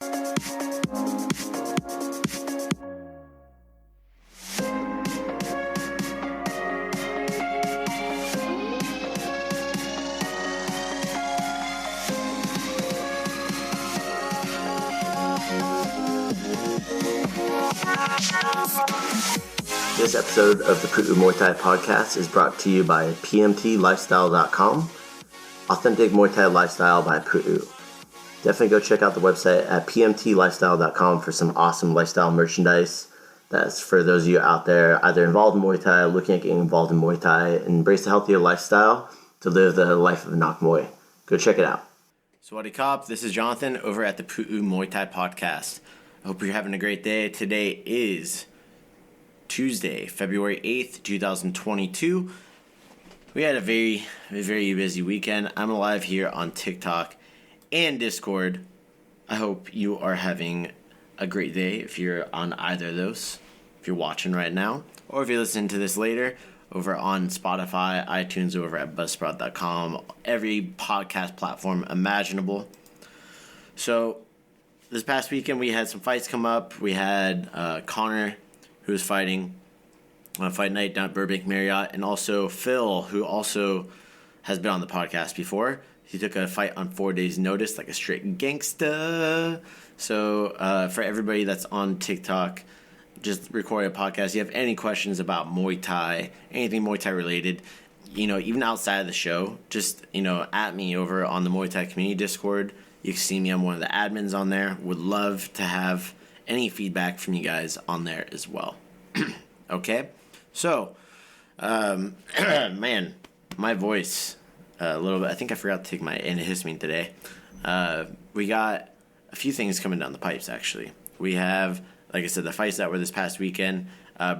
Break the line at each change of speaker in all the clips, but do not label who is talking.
This episode of the Pu'u Muay Thai podcast is brought to you by pmtlifestyle.com, Authentic Muay Thai Lifestyle by Pu'u. Definitely go check out the website at pmtlifestyle.com for some awesome lifestyle merchandise. That's for those of you out there either involved in Muay Thai, looking at getting involved in Muay Thai, and embrace a healthier lifestyle to live the life of a Nak Muay. Go check it out.
Sawasdee Kop, this is Jonathan over at the Pu'u Muay Thai podcast. I hope you're having a great day. Today is Tuesday, February 8th, 2022. We had a very busy weekend. I'm live here on TikTok and Discord. I hope you are having a great day if you're on either of those, if you're watching right now, or if you're listening to this later over on Spotify, iTunes, over at buzzsprout.com, every podcast platform imaginable. So this past weekend we had some fights come up. We had Connor, who was fighting on Fight Night down at Burbank Marriott, and also Phil, who also has been on the podcast before. He took a fight on 4 days' notice like a straight gangsta. So for everybody that's on TikTok, just record a podcast. If you have any questions about Muay Thai, anything Muay Thai related, even outside of the show, just, at me over on the Muay Thai community Discord. You can see me. I'm one of the admins on there. Would love to have any feedback from you guys on there as well. Okay? So, man, my voice, a little bit. I think I forgot to take my antihistamine today. We got a few things coming down the pipes, actually. We have, like I said, the fights that were this past weekend.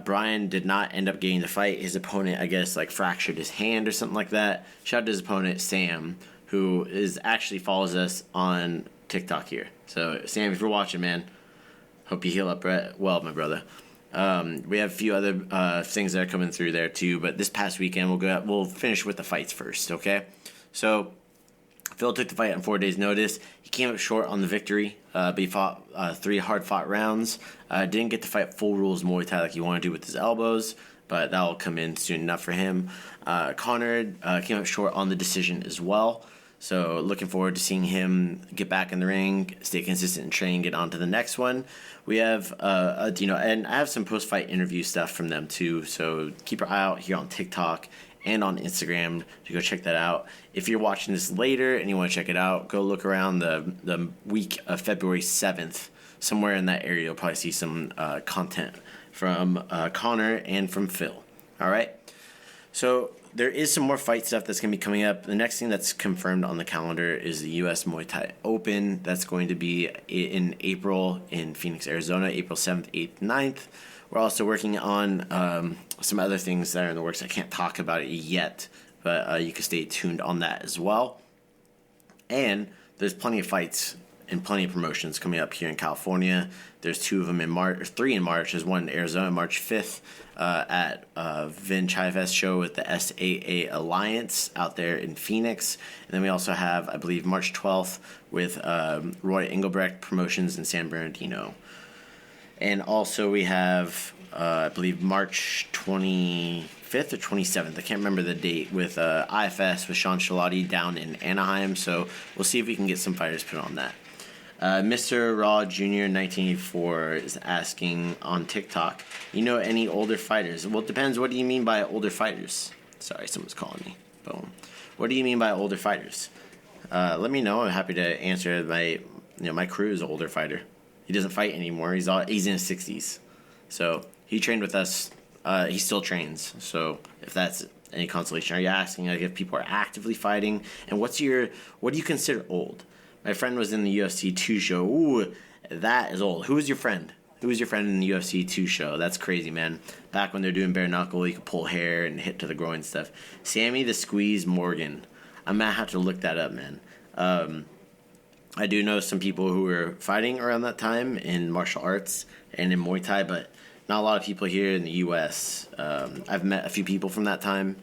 Brian did not end up getting the fight. His opponent, I guess, fractured his hand or something like that. Shout out to his opponent, Sam, who actually follows us on TikTok here. So, Sam, if you're watching, man, hope you heal up well, my brother. We have a few other things that are coming through there too, but this past weekend we'll finish with the fights first, okay? So, Phil took the fight on 4 days' notice. He came up short on the victory, but he fought 3 hard-fought rounds. Didn't get to fight full rules Muay Thai like he wanted to with his elbows, but that will come in soon enough for him. Connor came up short on the decision as well. So looking forward to seeing him get back in the ring, stay consistent in training, get on to the next one. We have, and I have some post-fight interview stuff from them too. So keep your eye out here on TikTok and on Instagram to go check that out. If you're watching this later and you want to check it out, go look around the week of February 7th. Somewhere in that area, you'll probably see some content from Connor and from Phil. All right? So there is some more fight stuff that's going to be coming up. The next thing that's confirmed on the calendar is the U.S. Muay Thai Open. That's going to be in April in Phoenix, Arizona, April 7th, 8th, 9th. We're also working on some other things that are in the works. I can't talk about it yet, but you can stay tuned on that as well. And there's plenty of fights and plenty of promotions coming up here in California. There's 2 of them in March, or 3 in March. There's one in Arizona, March 5th, at Vin Chivest show with the SAA Alliance out there in Phoenix. And then we also have, I believe, March 12th with Roy Engelbrecht Promotions in San Bernardino. And also we have, I believe, March 25th or 27th. I can't remember the date with IFS with Sean Shalati down in Anaheim. So we'll see if we can get some fighters put on that. Mr. Raw Jr. 1984 is asking on TikTok, any older fighters? Well, it depends. What do you mean by older fighters? Sorry, someone's calling me. Boom. What do you mean by older fighters? Let me know. I'm happy to answer. My crew is an older fighter. He doesn't fight anymore. He's in his 60s. So he trained with us. He still trains. So if that's any consolation, are you asking if people are actively fighting? And what do you consider old? My friend was in the UFC 2 show. Ooh, that is old. Who was your friend? Who was your friend in the UFC 2 show? That's crazy, man. Back when they're doing bare knuckle, you could pull hair and hit to the groin stuff. Sammy the Squeeze Morgan. I'm going to have to look that up, man. I do know some people who were fighting around that time in martial arts and in Muay Thai, but not a lot of people here in the U.S. I've met a few people from that time,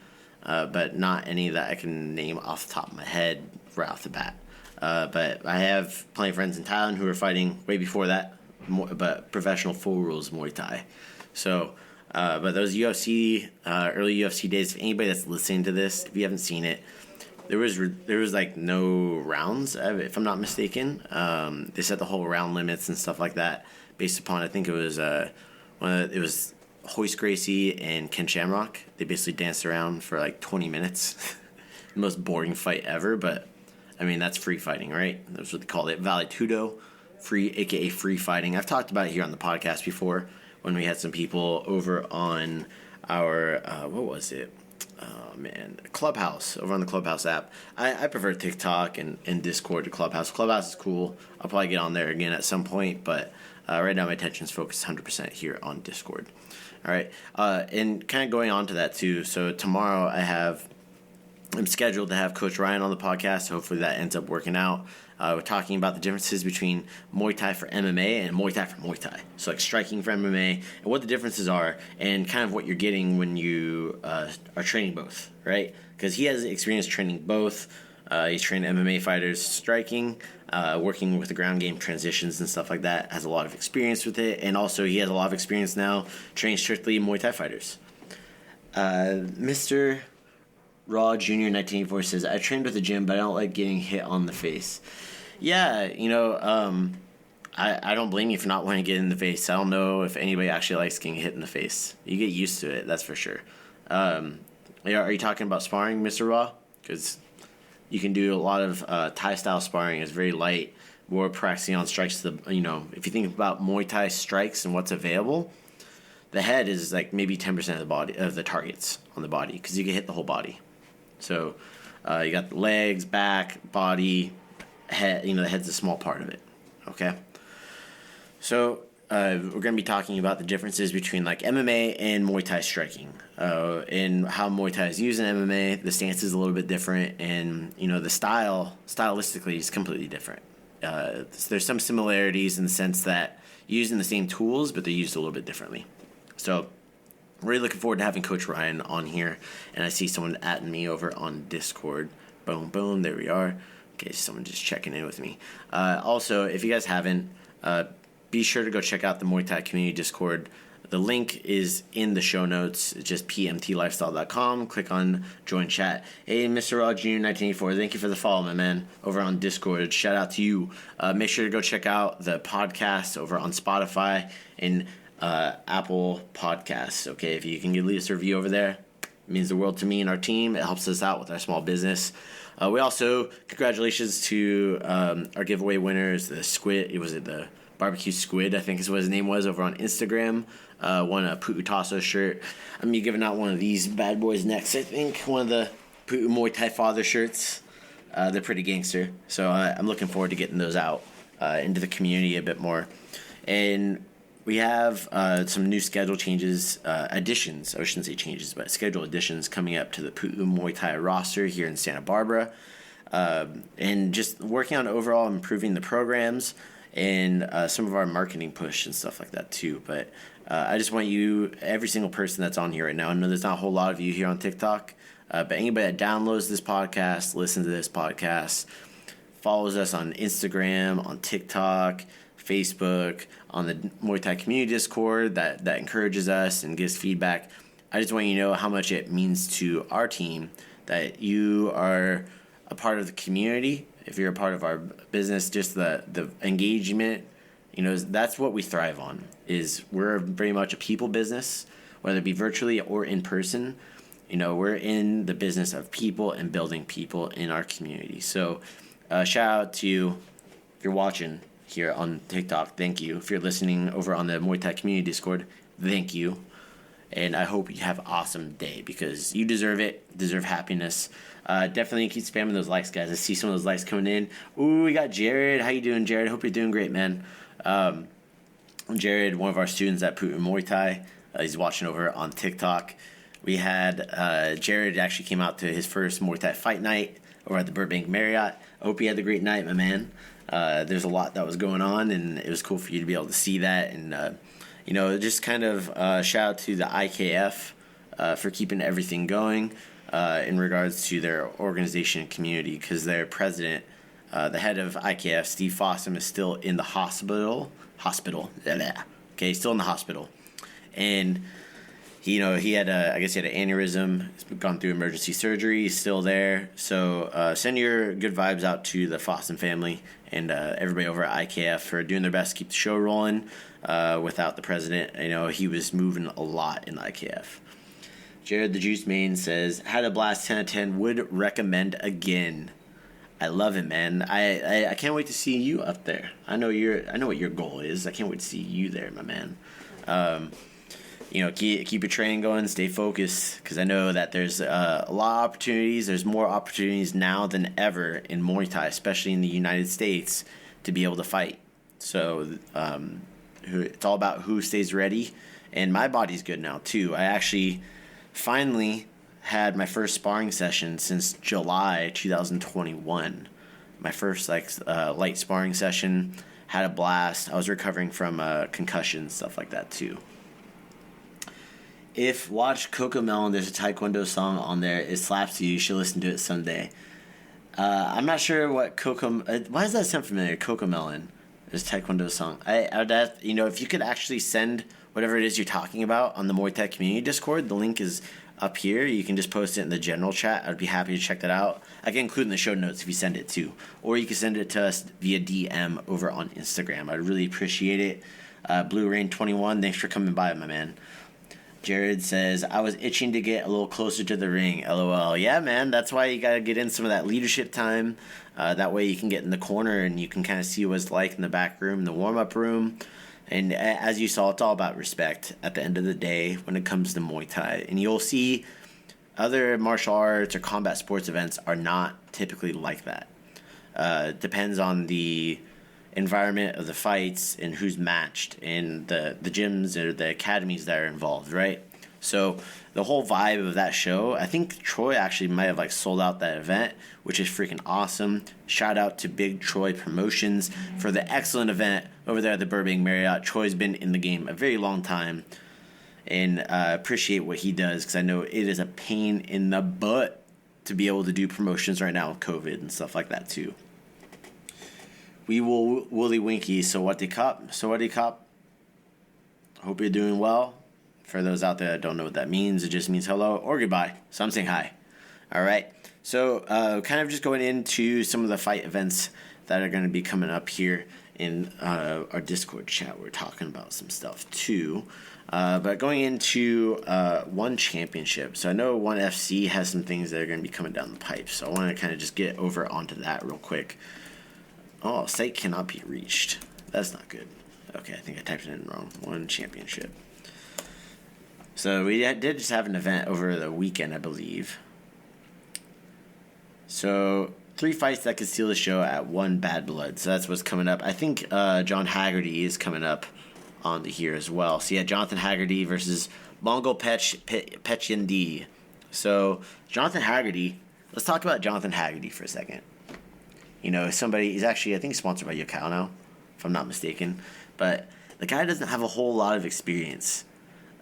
but not any that I can name off the top of my head right off the bat. But I have plenty of friends in Thailand who are fighting way before that, but professional full rules Muay Thai. So, but those UFC, early UFC days, if anybody that's listening to this, if you haven't seen it, there was like no rounds, if I'm not mistaken. They set the whole round limits and stuff like that based upon, I think it was it was Hoist Gracie and Ken Shamrock. They basically danced around for like 20 minutes. The most boring fight ever, but I mean, that's free fighting, right? That's what they call it. Valetudo, free, aka free fighting. I've talked about it here on the podcast before when we had some people over on our, what was it? Oh, man. Clubhouse, over on the Clubhouse app. I prefer TikTok and Discord to Clubhouse. Clubhouse is cool. I'll probably get on there again at some point, but right now my attention's focused 100% here on Discord. All right. And kind of going on to that, too. So tomorrow I'm scheduled to have Coach Ryan on the podcast. Hopefully that ends up working out. We're talking about the differences between Muay Thai for MMA and Muay Thai for Muay Thai. So like striking for MMA and what the differences are and kind of what you're getting when you are training both, right? Because he has experience training both. He's trained MMA fighters striking, working with the ground game transitions and stuff like that. Has a lot of experience with it. And also he has a lot of experience now training strictly Muay Thai fighters. Mr. Raw Junior 1984 says, I trained with the gym, but I don't like getting hit on the face. Yeah, I don't blame you for not wanting to get in the face. I don't know if anybody actually likes getting hit in the face. You get used to it, that's for sure. Are you talking about sparring, Mr. Raw? Because you can do a lot of Thai-style sparring. It's very light, more practicing on strikes. If you think about Muay Thai strikes and what's available, the head is like maybe 10% of the body, of the targets on the body, because you can hit the whole body. So you got the legs, back, body, head. The head's a small part of it. Okay. So we're going to be talking about the differences between like MMA and Muay Thai striking, and how Muay Thai is used in MMA. The stance is a little bit different, and the stylistically is completely different. There's some similarities in the sense that using the same tools, but they're used a little bit differently. So really looking forward to having Coach Ryan on here. And I see someone atting me over on Discord. Boom, boom, there we are. Okay, someone just checking in with me. Also, if you guys haven't, be sure to go check out the Muay Thai Community Discord. The link is in the show notes. It's just pmtlifestyle.com. Click on Join Chat. Hey, Mr. Raw Jr. 1984, thank you for the follow, my man, over on Discord. Shout out to you. Make sure to go check out the podcast over on Spotify and Apple Podcasts. Okay, if you can leave us a review over there, it means the world to me and our team. It helps us out with our small business. We also, congratulations to our giveaway winners, the squid. Was it the barbecue squid? I think is what his name was, over on Instagram. Won a Pu'u Tasso shirt. I'm gonna be giving out one of these bad boys next. I think one of the Pu'u Muay Thai father shirts. They're pretty gangster, so I'm looking forward to getting those out into the community a bit more. And we have some new schedule changes, additions. I shouldn't say changes, but schedule additions coming up to the Pu'u Muay Thai roster here in Santa Barbara. And just working on overall improving the programs and some of our marketing push and stuff like that too. But I just want you, every single person that's on here right now, I know there's not a whole lot of you here on TikTok, but anybody that downloads this podcast, listens to this podcast, follows us on Instagram, on TikTok, Facebook, on the Muay Thai Community Discord that encourages us and gives feedback. I just want you to know how much it means to our team that you are a part of the community. If you're a part of our business, just the engagement, that's what we thrive on. Is we're very much a people business, whether it be virtually or in person. We're in the business of people and building people in our community. So shout out to you if you're watching here on TikTok. Thank you. If you're listening over on the Muay Thai Community Discord, thank you. And I hope you have an awesome day because you deserve it. Deserve happiness. Definitely keep spamming those likes, guys. I see some of those likes coming in. Ooh, we got Jared. How you doing, Jared? Hope you're doing great, man. Jared, one of our students at Pu'u Muay Thai. He's watching over on TikTok. We had Jared actually came out to his first Muay Thai fight night over at the Burbank Marriott. I hope you had a great night, my man. There's a lot that was going on, and it was cool for you to be able to see that. And, just kind of shout out to the IKF for keeping everything going in regards to their organization and community, because their president, The head of IKF, Steve Fossum, is still in the hospital. Okay, still in the hospital. And he had I guess he had an aneurysm. He's gone through emergency surgery. He's still there. So send your good vibes out to the Fossum family and everybody over at IKF for doing their best to keep the show rolling without the president. He was moving a lot in IKF. Jared the Juice Main says, had a blast, 10 out of 10, would recommend again. I love it, man. I can't wait to see you up there. I know what your goal is. I can't wait to see you there, my man. Keep your training going, stay focused, because I know that there's a lot of opportunities. There's more opportunities now than ever in Muay Thai, especially in the United States, to be able to fight. So it's all about who stays ready, and my body's good now too. I actually finally had my first sparring session since July 2021. My first light sparring session. Had a blast. I was recovering from concussion, stuff like that too. If watch Cocomelon, there's a Taekwondo song on there. It slaps you. You should listen to it someday. I'm not sure what why does that sound familiar? Cocomelon. There's a Taekwondo song. If you could actually send whatever it is you're talking about on the Muay Thai community Discord, the link is up here. You can just post it in the general chat. I'd be happy to check that out. I can include in the show notes if you send it too. Or you can send it to us via DM over on Instagram. I'd really appreciate it. Blue Rain 21, thanks for coming by, my man. Jared says, I was itching to get a little closer to the ring. LOL. Yeah, man, that's why you got to get in some of that leadership time. That way you can get in the corner and you can kind of see what it's like in the back room, the warm-up room. And as you saw, it's all about respect at the end of the day when it comes to Muay Thai. And you'll see other martial arts or combat sports events are not typically like that. Depends on the environment of the fights and who's matched and the gyms or the academies that are involved, right? So the whole vibe of that show, I think Troy actually might have sold out that event, which is freaking awesome. Shout out to Big Troy Promotions for the excellent event over there at the Burbank Marriott. Troy's been in the game a very long time, and appreciate what he does because I know it is a pain in the butt to be able to do promotions right now with COVID and stuff like that too. We will Woolly Winky, so what the cop? Hope you're doing well. For those out there that don't know what that means, it just means hello or goodbye. So I'm saying hi. All right. So kind of just going into some of the fight events that are going to be coming up here in our Discord chat. We're talking about some stuff too. But going into One Championship. So I know One FC has some things that are going to be coming down the pipe. So I want to kind of just get over onto that real quick. Oh, site cannot be reached. That's not good. Okay, I think I typed it in wrong. One Championship. So we did just have an event over the weekend, I believe. So 3 fights that could steal the show at One Bad Blood. So that's what's coming up. I think John Haggerty is coming up on the here as well. So yeah, Jonathan Haggerty versus Mongol Pechindi. So Jonathan Haggerty, let's talk about Jonathan Haggerty for a second. He's actually, I think, sponsored by Yokow now, if I'm not mistaken. But the guy doesn't have a whole lot of experience.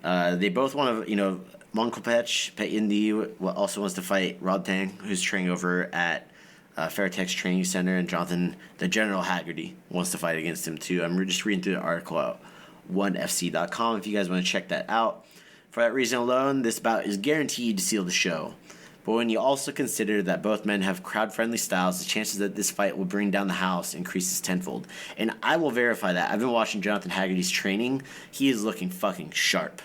They both want to, Mongol Pechindi also wants to fight Rod Tang, who's training over at Fairtex Training Center, and Jonathan, the General Haggerty, wants to fight against him too. I'm just reading through the article at onefc.com if you guys want to check that out. For that reason alone, this bout is guaranteed to seal the show. But when you also consider that both men have crowd-friendly styles, the chances that this fight will bring down the house increases tenfold. And I will verify that. I've been watching Jonathan Haggerty's training. He is looking fucking sharp.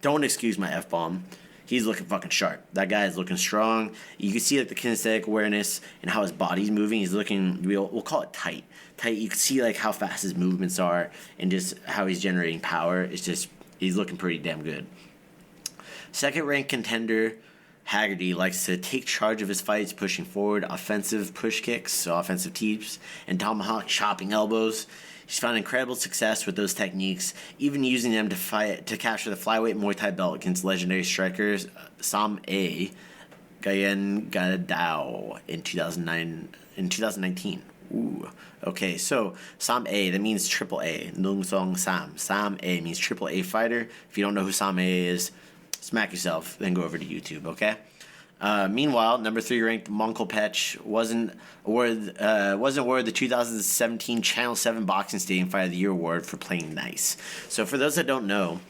Don't excuse my F-bomb. He's looking fucking sharp. That guy is looking strong. You can see the kinesthetic awareness and how his body's moving. He's looking, we'll call it tight. You can see how fast his movements are and just how he's generating power. It's just, he's looking pretty damn good. Second-ranked contender Haggerty likes to take charge of his fights, pushing forward offensive push kicks, so offensive teeps, and tomahawk chopping elbows. He's found incredible success with those techniques, even using them to capture the flyweight Muay Thai belt against legendary strikers Sam A. Gayen Gadao in 2019. Ooh. Okay, so Sam A, that means triple A. Nung Song Sam. Sam A means triple A fighter. If you don't know who Sam A is, smack yourself, then go over to YouTube, okay? Meanwhile, number 3 ranked Monkol Pech wasn't awarded the 2017 Channel 7 Boxing Stadium Fight of the Year award for playing nice. So for those that don't know,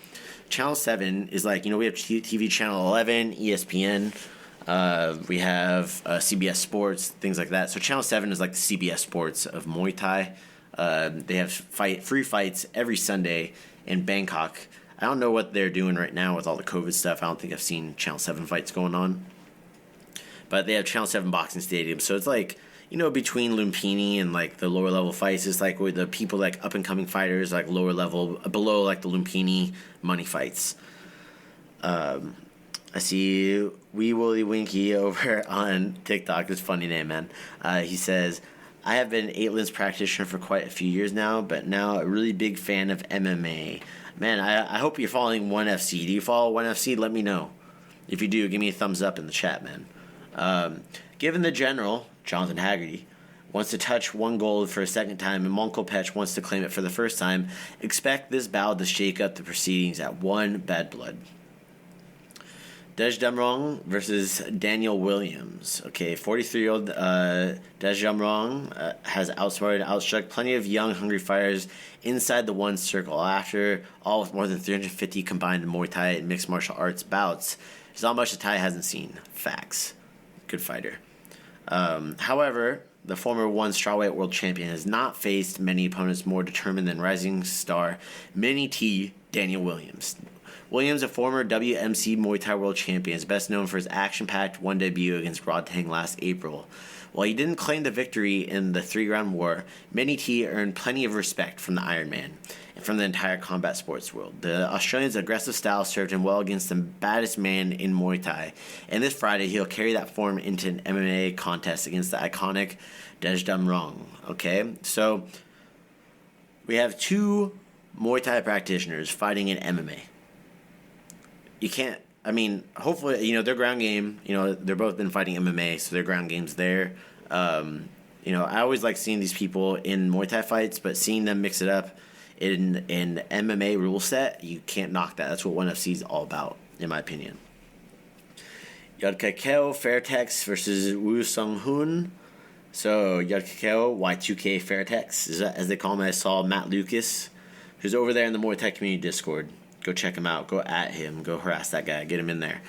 Channel 7 is like, we have TV Channel 11, ESPN, we have CBS Sports, things like that. So Channel 7 is like the CBS Sports of Muay Thai. They have free fights every Sunday in Bangkok. I don't know what they're doing right now with all the COVID stuff. I don't think I've seen Channel 7 fights going on. But they have Channel 7 Boxing Stadium. So it's like, between Lumpini and like the lower level fights, it's like with the people like up and coming fighters, like lower level, below like the Lumpini money fights. I see Wee Willie Winky over on TikTok. It's a funny name, man. He says, I have been an 8-lens practitioner for quite a few years now, but now a really big fan of MMA. Man, I hope you're following 1FC. Do you follow 1FC? Let me know. If you do, give me a thumbs up in the chat, man. Given the general, Jonathan Haggerty, wants to touch one gold for a second time and Monkol Pech wants to claim it for the first time, expect this bout to shake up the proceedings at 1 Bad Blood. Dej Damrong versus Daniel Williams. Okay, 43-year-old Dej Damrong has outsmarted and outstruck plenty of young, hungry fighters inside the one circle. After all, with more than 350 combined Muay Thai and mixed martial arts bouts, there's not much the Thai hasn't seen. Facts. Good fighter. However, the former one strawweight world champion has not faced many opponents more determined than rising star Mini T Daniel Williams. Williams, a former WMC Muay Thai world champion, is best known for his action-packed one debut against Rodtang last April. While he didn't claim the victory in the 3-round war, Mini T earned plenty of respect from the Iron Man and from the entire combat sports world. The Australian's aggressive style served him well against the baddest man in Muay Thai, and this Friday he'll carry that form into an MMA contest against the iconic Dej Damrong. Okay, so we have 2 Muay Thai practitioners fighting in MMA. You can't, hopefully, their ground game, they're both been fighting MMA, so their ground game's there. I always like seeing these people in Muay Thai fights, but seeing them mix it up in an MMA rule set, you can't knock that. That's what 1FC is all about, in my opinion. Yadkakeo Fairtex versus Woo Sung Hoon. So, Yadkakeo, Y2K Fairtex, as they call him. I saw Matt Lucas, who's over there in the Muay Thai community Discord. Go check him out. Go at him. Go harass that guy. Get him in there.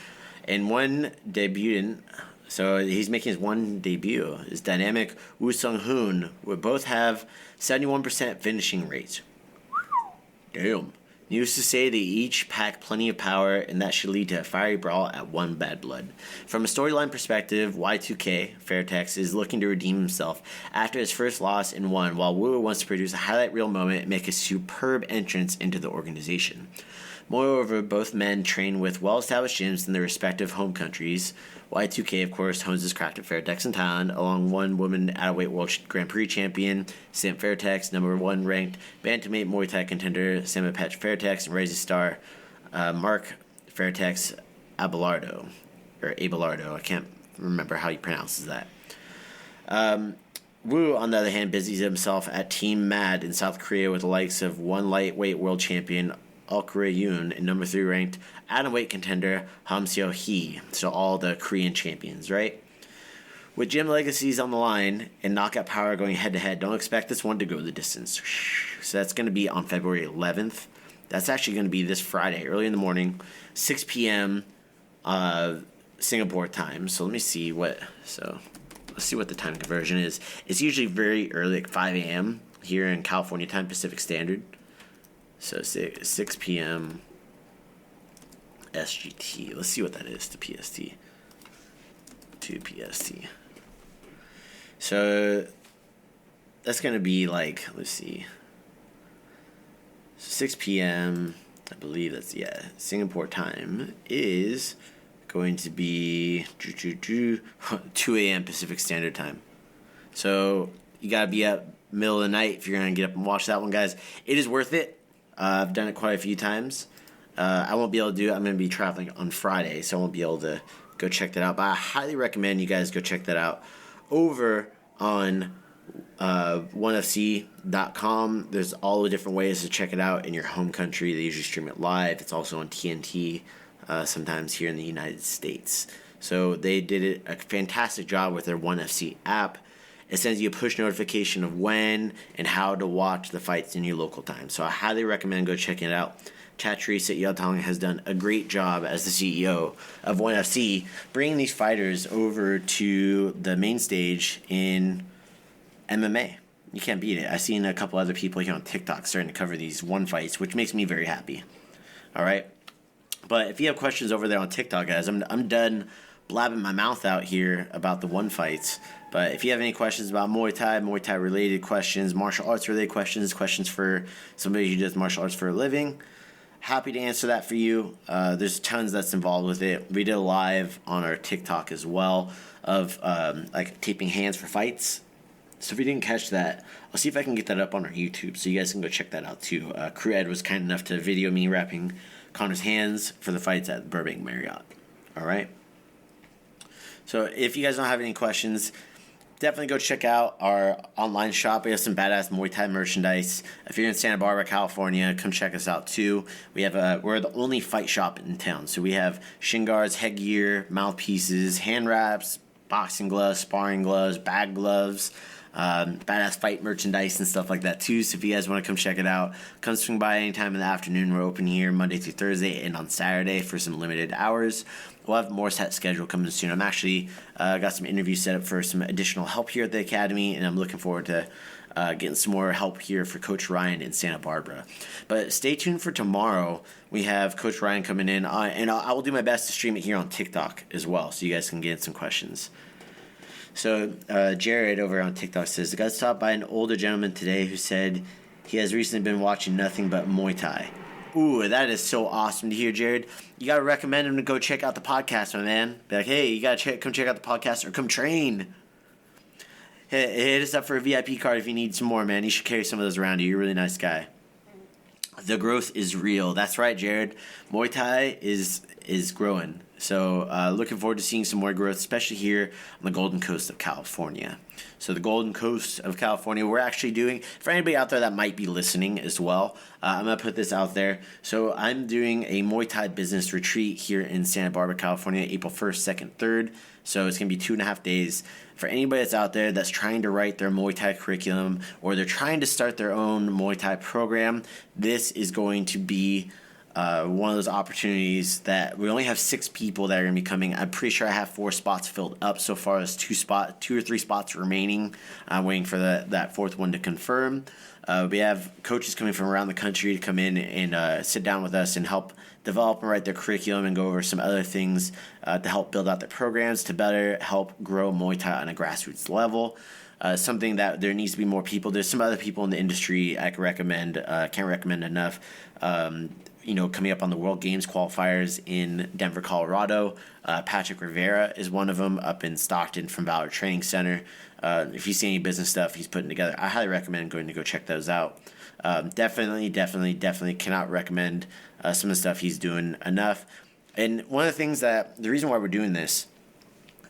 And one debutant, so he's making his one debut, is dynamic Woo Sung Hoon. We both have 71% finishing rates. Damn. Needless to say, they each pack plenty of power, and that should lead to a fiery brawl at 1 Bad Blood. From a storyline perspective, Y2K, Fairtex, is looking to redeem himself after his first loss in 1, while Wu wants to produce a highlight reel moment and make a superb entrance into the organization. Moreover, both men train with well-established gyms in their respective home countries. Y2K, of course, hones his craft at Fairtex in Thailand, along one woman Atterweight World Grand Prix champion, Sam Fairtex, number 1 ranked bantamweight Muay Thai contender, Sam Patch Fairtex, and rising star Mark Fairtex Abelardo. I can't remember how he pronounces that. Wu, on the other hand, busies himself at Team Mad in South Korea with the likes of one lightweight world champion, Al-Korea Yoon, and number 3 ranked atomweight contender Ham Seo Hee. So all the Korean champions, right? With gym legacies on the line and knockout power going head-to-head, don't expect this one to go the distance. So that's going to be on February 11th. That's actually going to be this Friday, early in the morning, 6 p.m. Singapore time. So let me see what... So let's see what the time conversion is. It's usually very early, like 5 a.m. here in California time, Pacific Standard. So 6 p.m. SGT. Let's see what that is to PST. To PST. So that's going to be like, let's see. 6 p.m. I believe that's, Singapore time is going to be 2 a.m. Pacific Standard Time. So you got to be up middle of the night if you're going to get up and watch that one, guys. It is worth it. I've done it quite a few times. I won't be able to do it. I'm going to be traveling on Friday, so I won't be able to go check that out. But I highly recommend you guys go check that out over on 1fc.com. There's all the different ways to check it out in your home country. They usually stream it live. It's also on TNT sometimes here in the United States. So they did a fantastic job with their ONE FC app. It sends you a push notification of when and how to watch the fights in your local time. So I highly recommend go checking it out. Chatrice Yatong has done a great job as the CEO of ONE FC, bringing these fighters over to the main stage in MMA. You can't beat it. I've seen a couple other people here on TikTok starting to cover these ONE fights, which makes me very happy. All right? But if you have questions over there on TikTok, guys, I'm done blabbing my mouth out here about the ONE fights. But if you have any questions about Muay Thai related questions, martial arts related questions, questions for somebody who does martial arts for a living, happy to answer that for you. There's tons that's involved with it. We did a live on our TikTok as well of like taping hands for fights. So if you didn't catch that, I'll see if I can get that up on our YouTube so you guys can go check that out too. Crew Ed was kind enough to video me wrapping Connor's hands for the fights at Burbank Marriott. All right. So if you guys don't have any questions, definitely go check out our online shop. We have some badass Muay Thai merchandise. If you're in Santa Barbara, California, come check us out too. We're the only fight shop in town. So we have shin guards, headgear, mouthpieces, hand wraps, boxing gloves, sparring gloves, bag gloves, badass fight merchandise and stuff like that too. So if you guys want to come check it out, come swing by anytime in the afternoon. We're open here Monday through Thursday and on Saturday for some limited hours. We'll have more set schedule coming soon. I'm actually got some interviews set up for some additional help here at the academy, and I'm looking forward to getting some more help here for Coach Ryan in Santa Barbara. But stay tuned for tomorrow. We have Coach Ryan coming in, and I will do my best to stream it here on TikTok as well, so you guys can get in some questions. So Jared over on TikTok says, I got stopped by an older gentleman today who said he has recently been watching nothing but Muay Thai. Ooh, that is so awesome to hear, Jared. You got to recommend him to go check out the podcast, my man. Be like, hey, you got to come check out the podcast or come train. Hit us up for a VIP card if you need some more, man. You should carry some of those around you. You're a really nice guy. The growth is real. That's right, Jared. Muay Thai is growing. So looking forward to seeing some more growth, especially here on the Golden Coast of California. So the Golden Coast of California, we're actually doing, for anybody out there that might be listening as well, I'm going to put this out there. So I'm doing a Muay Thai business retreat here in Santa Barbara, California, April 1st, 2nd, 3rd. So it's going to be 2.5 days. For anybody that's out there that's trying to write their Muay Thai curriculum or they're trying to start their own Muay Thai program, this is going to be one of those opportunities that we only have 6 people that are going to be coming. I'm pretty sure I have 4 spots filled up so far. As 2 or 3 spots remaining. I'm waiting for that 4th one to confirm. We have coaches coming from around the country to come in and sit down with us and help develop and write their curriculum and go over some other things to help build out their programs to better help grow Muay Thai on a grassroots level. Something that there needs to be more people. There's some other people in the industry I can recommend. Can't recommend enough. Coming up on the World Games qualifiers in Denver, Colorado. Patrick Rivera is one of them up in Stockton from Valor Training Center. If you see any business stuff he's putting together, I highly recommend going to go check those out. Definitely cannot recommend some of the stuff he's doing enough. And one of the things the reason why we're doing this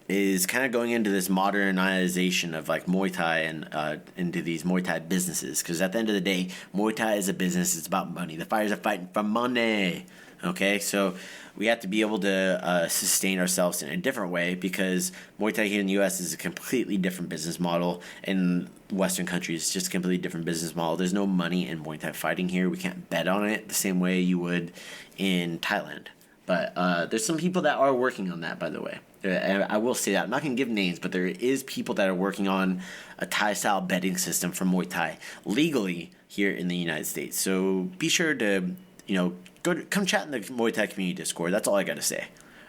is kind of going into this modernization of like Muay Thai and into these Muay Thai businesses. Because at the end of the day, Muay Thai is a business. It's about money. The fighters are fighting for money. Okay, so we have to be able to sustain ourselves in a different way because Muay Thai here in the U.S. is a completely different business model. In Western countries, it's just a completely different business model. There's no money in Muay Thai fighting here. We can't bet on it the same way you would in Thailand. But there's some people that are working on that, by the way. I will say that. I'm not going to give names, but there is people that are working on a Thai-style betting system for Muay Thai legally here in the United States. So be sure to, come chat in the Muay Thai community Discord. That's all I got to say.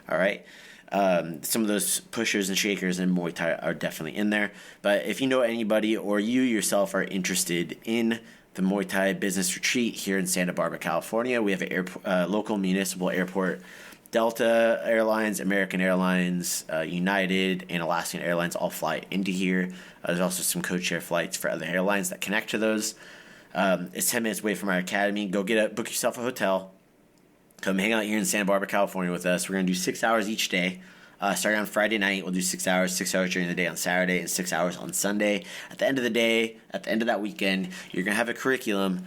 All right? Some of those pushers and shakers in Muay Thai are definitely in there. But if you know anybody or you yourself are interested in the Muay Thai business retreat here in Santa Barbara, California, we have a local municipal airport. Delta Airlines, American Airlines, United, and Alaskan Airlines all fly into here. There's also some code-share flights for other airlines that connect to those. It's 10 minutes away from our academy. Book yourself a hotel. Come hang out here in Santa Barbara, California with us. We're going to do 6 hours each day. Starting on Friday night, we'll do 6 hours, 6 hours during the day on Saturday, and 6 hours on Sunday. At the end of the day, at the end of that weekend, you're going to have a curriculum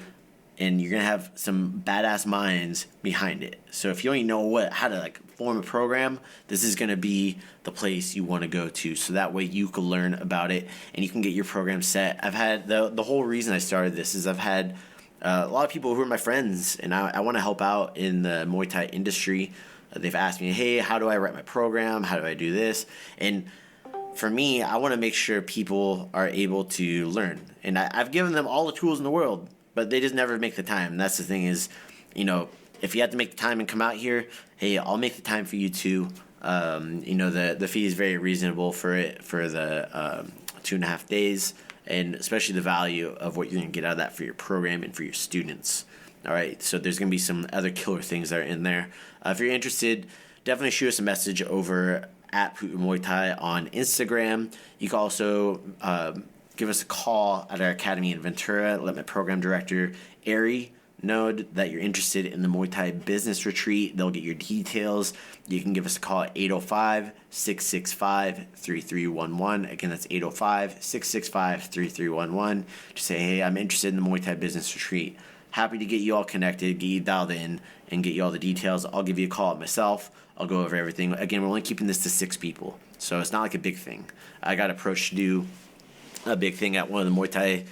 and you're gonna have some badass minds behind it. So if you don't know how to form a program, this is gonna be the place you want to go to. So that way you can learn about it and you can get your program set. I've had the whole reason I started this is I've had a lot of people who are my friends, and I want to help out in the Muay Thai industry. They've asked me, hey, how do I write my program? How do I do this? And for me, I want to make sure people are able to learn. And I've given them all the tools in the world, but they just never make the time. And that's the thing is, if you have to make the time and come out here, hey, I'll make the time for you too. The fee is very reasonable for the 2.5 days, and especially the value of what you're going to get out of that for your program and for your students. All right, so there's going to be some other killer things that are in there. If you're interested, definitely shoot us a message over at Pu'u Muay Thai on Instagram. You can also give us a call at our academy in Ventura. Let my program director, Ari, know that you're interested in the Muay Thai business retreat. They'll get your details. You can give us a call at 805-665-3311. Again, that's 805-665-3311. Just say, hey, I'm interested in the Muay Thai business retreat. Happy to get you all connected, get you dialed in, and get you all the details. I'll give you a call myself. I'll go over everything. Again, we're only keeping this to 6 people, so it's not like a big thing. I got approached to do a big thing at one of the Muay Thai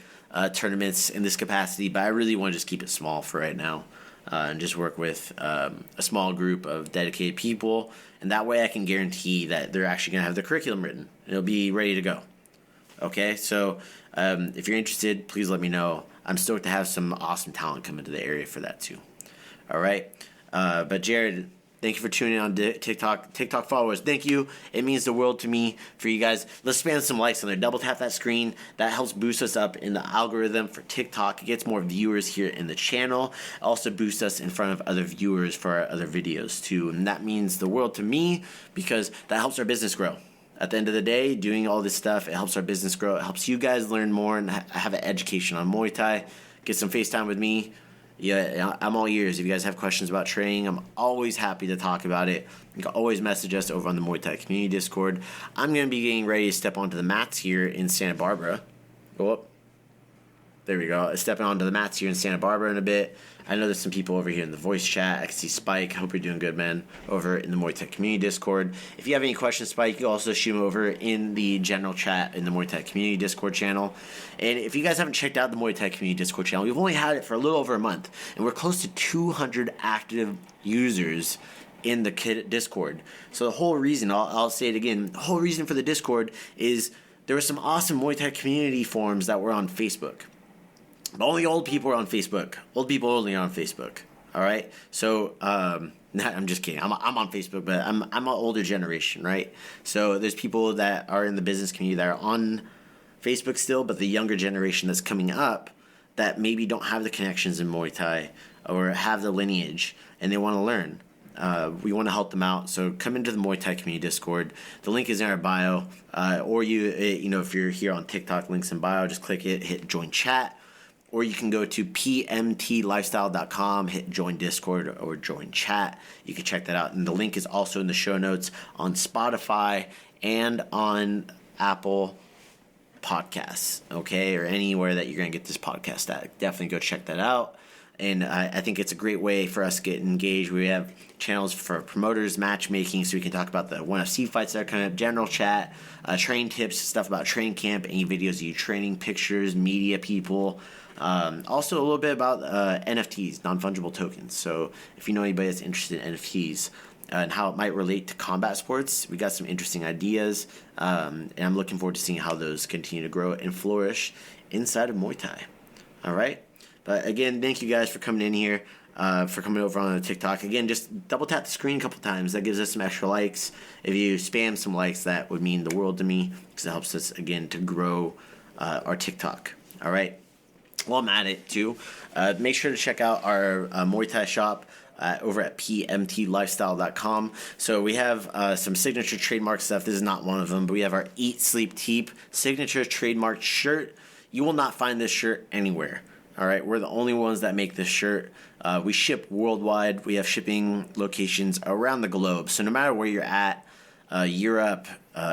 tournaments in this capacity, but I really want to just keep it small for right now and just work with a small group of dedicated people, and that way I can guarantee that they're actually going to have the curriculum written. It'll be ready to go. Okay, so if you're interested, please let me know. I'm stoked to have some awesome talent come into the area for that too. All right, but Jared, thank you for tuning in on TikTok followers. Thank you. It means the world to me for you guys. Let's spam some likes on there. Double tap that screen. That helps boost us up in the algorithm for TikTok. It gets more viewers here in the channel. It also boosts us in front of other viewers for our other videos too. And that means the world to me because that helps our business grow. At the end of the day, doing all this stuff, it helps our business grow. It helps you guys learn more and have an education on Muay Thai. Get some FaceTime with me. Yeah, I'm all ears. If you guys have questions about training, I'm always happy to talk about it. You can always message us over on the Muay Thai community Discord. I'm going to be getting ready to step onto the mats here in Santa Barbara. Go up. There we go. Stepping onto the mats here in Santa Barbara in a bit. I know there's some people over here in the voice chat. I can see Spike. Hope you're doing good, man, over in the Muay Thai community Discord. If you have any questions, Spike, you can also shoot them over in the general chat in the Muay Thai community Discord channel. And if you guys haven't checked out the Muay Thai community Discord channel, we've only had it for a little over a month, and we're close to 200 active users in the Discord. So the whole reason, I'll say it again, the whole reason for the Discord is there were some awesome Muay Thai community forums that were on Facebook. But only old people are on Facebook. Old people only are on Facebook. All right. So I'm just kidding. I'm on Facebook, but I'm an older generation, right? So there's people that are in the business community that are on Facebook still, but the younger generation that's coming up that maybe don't have the connections in Muay Thai or have the lineage and they want to learn. We want to help them out. So come into the Muay Thai community Discord. The link is in our bio, or if you're here on TikTok, links in bio. Just click it, hit join chat. Or you can go to pmtlifestyle.com, hit join Discord or join chat. You can check that out. And the link is also in the show notes on Spotify and on Apple Podcasts, okay? Or anywhere that you're going to get this podcast at. Definitely go check that out. And I think it's a great way for us to get engaged. We have channels for promoters, matchmaking, so we can talk about the 1FC fights that are coming up, general chat, train tips, stuff about training camp, any videos of you training, pictures, media people. Also a little bit about NFTs, non-fungible tokens. So if you know anybody that's interested in NFTs and how it might relate to combat sports, we got some interesting ideas. And I'm looking forward to seeing how those continue to grow and flourish inside of Muay Thai. All right. But again, thank you guys for coming in here, for coming over on the TikTok. Again, just double tap the screen a couple times. That gives us some extra likes. If you spam some likes, that would mean the world to me because it helps us, again, to grow our TikTok. All right. While I'm at it, too, make sure to check out our Muay Thai shop over at pmtlifestyle.com. So we have some signature trademark stuff. This is not one of them, but we have our Eat, Sleep, Teep signature trademark shirt. You will not find this shirt anywhere. All right, we're the only ones that make this shirt. We ship worldwide. We have shipping locations around the globe. So no matter where you're at, Europe,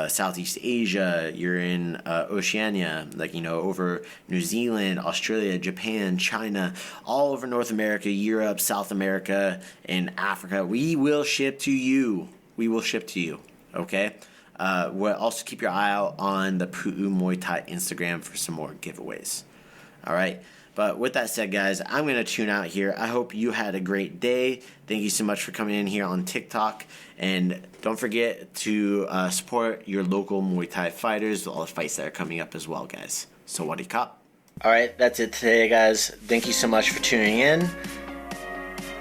Southeast Asia, you're in Oceania, like, over New Zealand, Australia, Japan, China, all over North America, Europe, South America, and Africa, we will ship to you. Okay? We'll also keep your eye out on the Pu'u Muay Thai Instagram for some more giveaways. All right? But with that said, guys, I'm going to tune out here. I hope you had a great day. Thank you so much for coming in here on TikTok. And don't forget to support your local Muay Thai fighters with all the fights that are coming up as well, guys. Sawadee Kap. All right, that's it today, guys. Thank you so much for tuning in.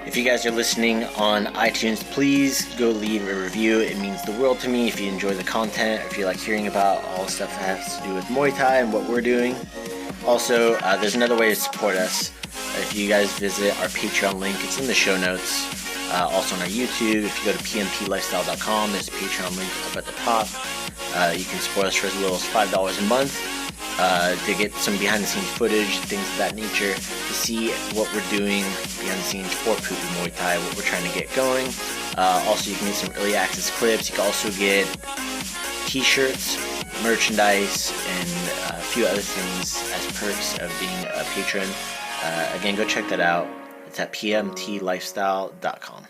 If you guys are listening on iTunes, please go leave a review. It means the world to me if you enjoy the content, or if you like hearing about all the stuff that has to do with Muay Thai and what we're doing. Also, there's another way to support us. If you guys visit our Patreon link, it's in the show notes. Also on our YouTube, if you go to pmtlifestyle.com, there's a Patreon link up at the top. You can support us for as little as $5 a month to get some behind-the-scenes footage, things of that nature, to see what we're doing behind the scenes for Pu'u Muay Thai, what we're trying to get going. Also, you can get some early access clips. You can also get t-shirts, merchandise, and a few other things as perks of being a patron. Again, go check that out. It's at pmtlifestyle.com.